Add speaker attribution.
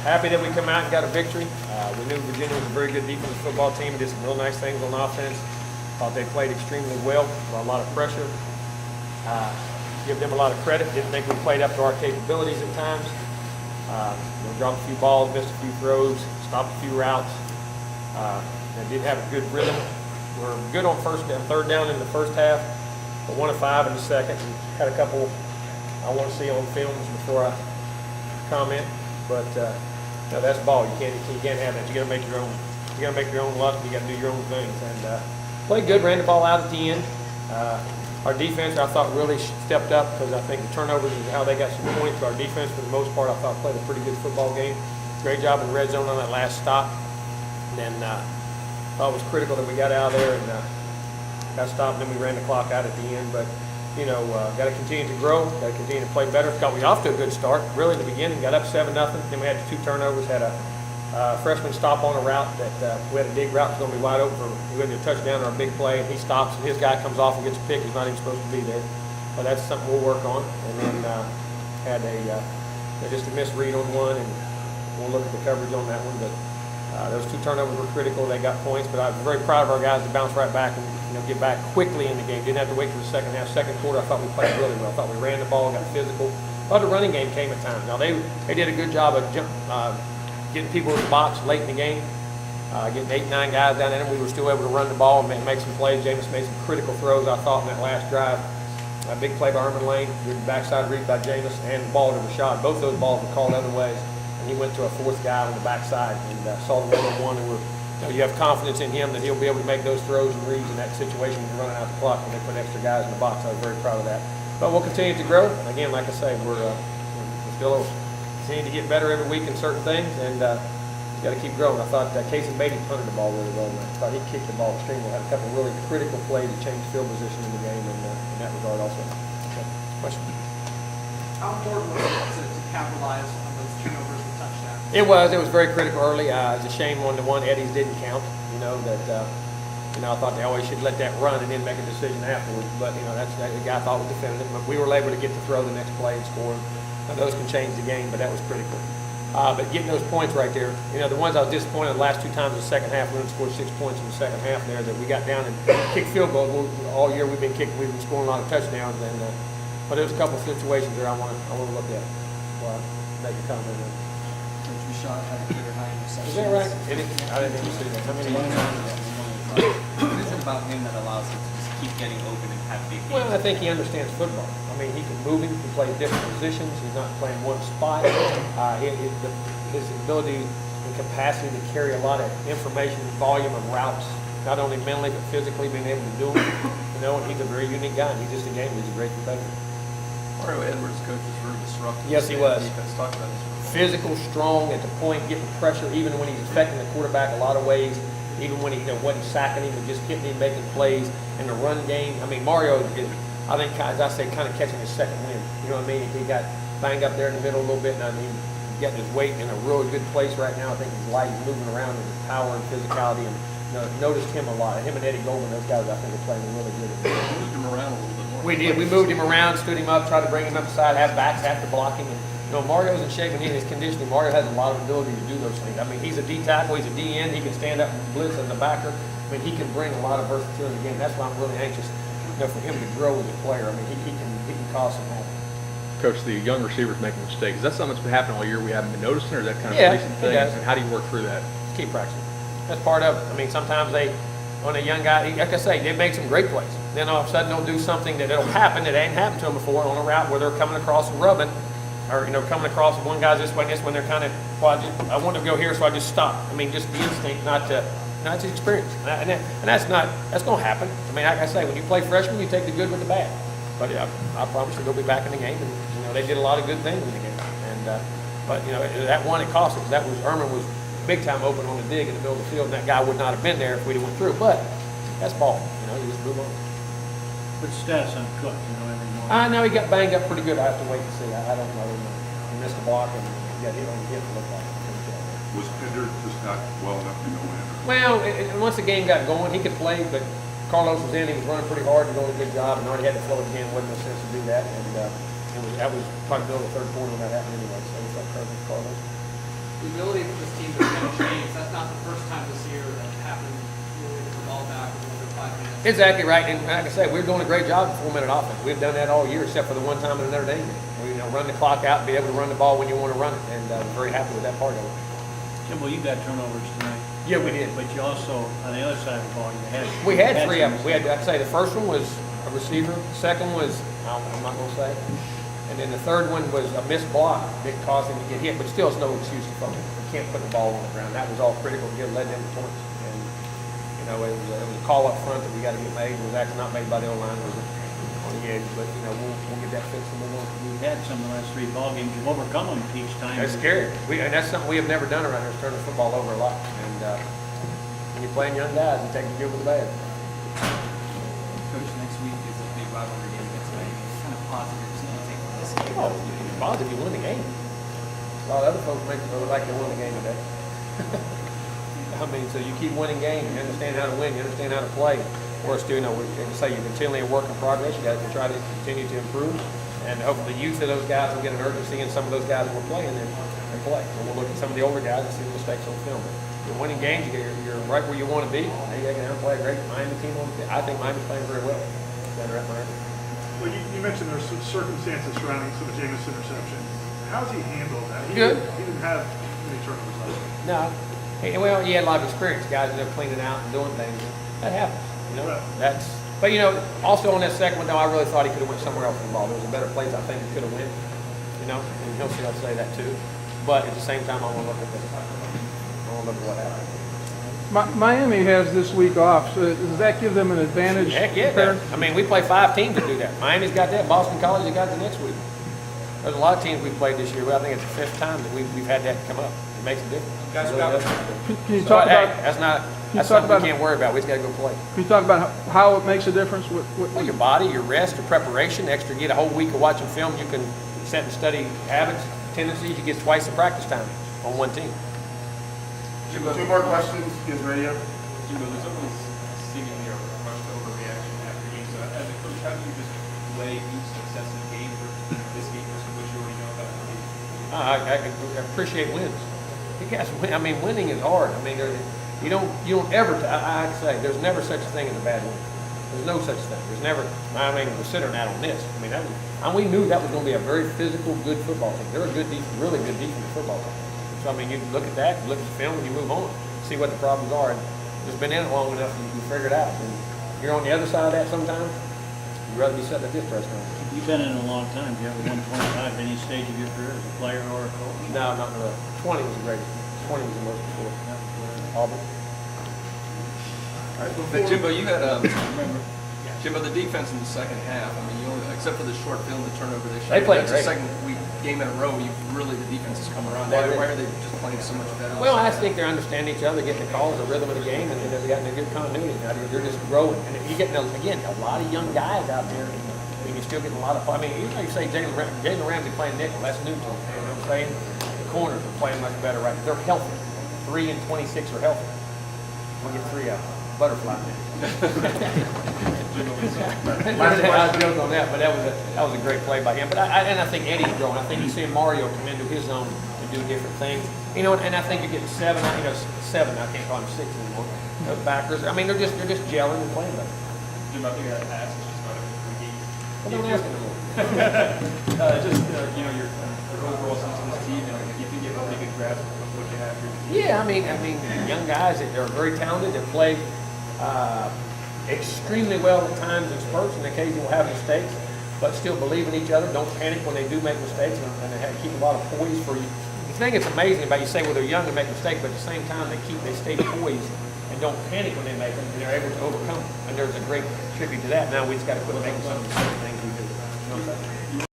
Speaker 1: happy that we come out and got a victory. We knew Virginia was a very good defensive football team. Did some real nice things on offense. Thought they played extremely well, a lot of pressure. Give them a lot of credit. Didn't think we played up to our capabilities at times. Dropped a few balls, missed a few throws, stopped a few routes. And did have a good rhythm. We're good on third down in the first half, but 1 of 5 in the second. And had a couple I want to see on films before I comment. But that's ball. You can't have that. You got to make your own. You got to make your own luck. You got to do your own things. And played good. Ran the ball out at the end. Our defense, I thought, really stepped up because I think the turnovers is how they got some points. Our defense, for the most part, I thought played a pretty good football game. Great job in red zone on that last stop. And then thought it was critical that we got out of there and got stopped. And then we ran the clock out at the end. But got to continue to grow. Got to continue to play better. Got we off to a good start. Really, in the beginning, got up 7-0. Then we had 2 turnovers. Had a freshman stop on a route that we had a dig route was going to be wide open. We went to a touchdown or a big play, and he stops, and his guy comes off and gets a pick. He's not even supposed to be there. But that's something we'll work on. And then had just a misread on one, and we'll look at the coverage on that one. But those 2 turnovers were critical. They got points, but I was very proud of our guys to bounce right back and get back quickly in the game. Didn't have to wait for the second half. Second quarter, I thought we played really well. I thought we ran the ball, got physical. I thought the running game came at times. Now they did a good job of getting people in the box late in the game, getting 8-9 guys down in it. We were still able to run the ball and make some plays. Jameis made some critical throws, I thought, in that last drive. A big play by Herman Lane, good backside read by Jameis, and the ball to Rashad. Both those balls were called other ways, and he went to a 4th guy on the backside and saw the one-on-one. And you have confidence in him that he'll be able to make those throws and reads in that situation when you're running out the clock when they put extra guys in the box. I was very proud of that. But we'll continue to grow. And again, like I say, we're still continue to get better every week in certain things, and you got to keep growing. I thought Casey Beatty punted the ball really well. I thought he kicked the ball extremely well. Had a couple of really critical plays that changed field position in the game, and in that regard also. Okay. Question?
Speaker 2: How important was it to capitalize on those turnovers and touchdowns?
Speaker 1: It was very critical early. It's a shame one to one Eddie's didn't count. I thought they always should let that run and then make a decision afterwards. But that's the guy I thought was definitive. But we were able to get to throw the next play and score. Those can change the game, but that was critical. But getting those points right there, the ones I was disappointed the last 2 times in the second half, we only scored 6 points in the second half there, that we got down and kicked field goals. All year we've been scoring a lot of touchdowns, but there's a couple of situations there I want to look at. Well, make a comment on.
Speaker 3: Coach Rashad had a career high interceptions.
Speaker 1: Is that right? I didn't even see that. How many?
Speaker 3: What is it about him that allows him to just keep getting open and have big games?
Speaker 1: Well, I think he understands football. I mean, he can move him, he can play different positions. He's not playing one spot. His ability and capacity to carry a lot of information, volume of routes, not only mentally but physically being able to do them. And he's a very unique guy. He's just a game. He's a great competitor.
Speaker 4: Mario Edwards, coach, was very disruptive.
Speaker 1: Yes, he was.
Speaker 4: Defense, talk about this.
Speaker 1: Physical, strong, at the point, getting pressure, even when he's affecting the quarterback a lot of ways. Even when he wasn't sacking him, but just getting him, making plays in the run game. I mean, Mario is, I think, as I say, kind of catching his second wind. You know what I mean? He got banged up there in the middle a little bit, and I mean, getting his weight in a really good place right now. I think he's light, moving around with his power and physicality, and noticed him a lot. And him and Eddie Goldman, those guys, I think, are playing really good.
Speaker 4: We moved him around a little bit more.
Speaker 1: We did. We moved him around, stood him up, tried to bring him up the side, have backs after blocking. And, Mario's in shape and in his conditioning. Mario has a lot of ability to do those things. I mean, he's a D tackle, he's a D end. He can stand up and blitz as a backer. I mean, he can bring a lot of versatility in the game. That's why I'm really anxious, for him to grow as a player. I mean, he can cause some havoc.
Speaker 5: Coach, the young receivers making mistakes. Is that something that's been happening all year we haven't been noticing, or is that kind of
Speaker 1: a
Speaker 5: recent thing? And how do you work through that?
Speaker 1: Keep practicing. That's part of it. I mean, sometimes on a young guy, like I say, they make some great plays. Then all of a sudden they'll do something that'll happen that ain't happened to them before on a route where they're coming across and rubbing, or coming across one guy's this way and this one. They're kind of, I want to go here, so I just stop. I mean, just the instinct, not the experience, and that's going to happen. I mean, like I say, when you play freshman, you take the good with the bad. But I promise you, they'll be back in the game, and they did a lot of good things in the game. And but that one it cost us. That was Erman was big time open on the dig in the middle of the field, and that guy would not have been there if we'd have went through. But that's ball. You just move on.
Speaker 6: But stats on Cook, every morning.
Speaker 1: I know he got banged up pretty good. I have to wait and see. I don't know. He missed a block and he got hit on the hip. It looked like.
Speaker 7: Was Pender just not well enough to go in?
Speaker 1: Well, once the game got going, he could play, but Carlos was in. He was running pretty hard and doing a good job, and already had to flow it again. Wasn't no sense to do that, and that was probably the middle of the third quarter when that happened anyway. So we felt Carlos.
Speaker 2: the ability for this team to finish games, that's not the first time this year that happened. You know, we get the ball back with under 5 minutes.
Speaker 1: Exactly right, and like I say, we're doing a great job of 4-minute offense. We've done that all year, except for the one time in Notre Dame game. We, run the clock out and be able to run the ball when you want to run it, and I'm very happy with that part of it.
Speaker 6: Jimbo, you got turnovers tonight.
Speaker 1: Yeah, we did.
Speaker 6: But you also, on the other side of the ball,
Speaker 1: We had 3 of
Speaker 6: some
Speaker 1: them. We had, like I say, the first one was a receiver. Second was, I'm not going to say. And then the third one was a missed block that caused him to get hit, but still it's no excuse to fumble. We can't put the ball on the ground. That was all critical to get led into points. And, it was a call up front that we got to get made. It was actually not made by the O-line. It was on the edge, but, we'll get that fixed and move on.
Speaker 6: We've had some of the last 3 ball games. You've overcome them each time.
Speaker 1: That's scary. And that's something we have never done around here, is turn the football over a lot. And when you're playing young guys, you take the good with the bad.
Speaker 3: Coach, next week is a big rivalry game against Miami. What kind of positives do you take from this game?
Speaker 1: Oh, it's positive you win the game. A lot of other folks would like to win the game today. I mean, so you keep winning games, you understand how to win, you understand how to play. Of course, too, we can say you're continually a work in progress. You guys can try to continue to improve. And hopefully the youth of those guys will get an urgency in some of those guys that we're playing and play. And we'll look at some of the older guys and see the mistakes on film. But you're winning games, you're right where you want to be. Now you can play a great Miami team. I think Miami's playing very well down there at Miami.
Speaker 8: Well, you mentioned there's some circumstances surrounding some of Jameis' interception. How's he handled that?
Speaker 1: Good.
Speaker 8: He didn't have many turnovers last week.
Speaker 1: No. Well, he had a lot of experience. Guys that are cleaning out and doing things. That happens.
Speaker 8: Right.
Speaker 1: But also on that second one, though, I really thought he could have went somewhere else with the ball. There was a better place I think he could have went. And he'll say that too. But at the same time, I want to look at this. I want to look at what happened.
Speaker 9: Miami has this week off, so does that give them an advantage?
Speaker 1: Heck yeah. I mean, we play 5 teams that do that. Miami's got that. Boston College has got it the next week. There's a lot of teams we've played this year. Well, I think it's the 5th time that we've had that come up. It makes a difference.
Speaker 2: Guys,
Speaker 1: It really does.
Speaker 9: Can you talk about?
Speaker 1: That's something we can't worry about. We just got to go play.
Speaker 9: Can you talk about how it makes a difference?
Speaker 1: Well, your body, your rest, your preparation, extra. Get a whole week of watching film. You can set and study habits, tendencies. You get twice the practice time on one team.
Speaker 10: Jimbo, 2 more questions. Kids radio.
Speaker 3: Jimbo, there's always seemingly a rush to overreaction after games. So as a coach, how do you just weigh each successive game for this game versus what you already know about the game?
Speaker 1: I appreciate wins. You guys win. I mean, winning is hard. I mean, you don't ever. I'd say there's never such a thing as a bad win. There's no such thing. There's never. I mean, considering that on this. I mean, we knew that was going to be a very physical, good football team. They're a good, really good defensive football team. So I mean, you look at that, you look at the film, and you move on, see what the problems are. And just been in it long enough, you figure it out. And you're on the other side of that sometimes. You'd rather be sitting at this press conference.
Speaker 6: You've been in a long time. Do you have a 125 at any stage of your career as a player or a coach?
Speaker 1: No, not really. 20 was the greatest. 20 was the most before. Auburn.
Speaker 4: But Jimbo, you had Jimbo, the defense in the second half. I mean, you only, except for the short film, the turnover they showed.
Speaker 1: They played
Speaker 4: that's
Speaker 1: great.
Speaker 4: the second game in a row. The defense has come around. Why are they just playing so much better?
Speaker 1: Well, I think they're understanding each other, getting the calls, the rhythm of the game, and they've gotten a good continuity. Now they're just growing, and you're getting again a lot of young guys out there. And you're still getting a lot of. I mean, even like you say Jalen Ramsey playing nickel, that's new to them. You know what I'm saying? The corners are playing much better right now. They're healthy. 3 and 26 are healthy. We'll get 3 out. Butterfly. I joke on that, but that was a great play by him. But I think Eddie's growing. I think he's seeing Mario come into his zone and do different things. And I think you're getting 7. 7. I can't call him 6 anymore. Those backers. I mean, they're just gelling and playing better.
Speaker 3: Jim, I think I asked just about every 3 games.
Speaker 1: Well, don't ask anymore.
Speaker 3: Your overall sense of this team, and you think you have a pretty good grasp of what you have here.
Speaker 1: Yeah, I mean, young guys that are very talented that play extremely well at times in spurts, and occasionally will have mistakes, but still believe in each other. Don't panic when they do make mistakes, and they have to keep a lot of poise for you. The thing that's amazing about you say, well, they're young and make mistakes, but at the same time they stay poised and don't panic when they make them, and they're able to overcome them. And there's a great tribute to that. Now we just got to quit making some of the same things we do. You know what I'm saying?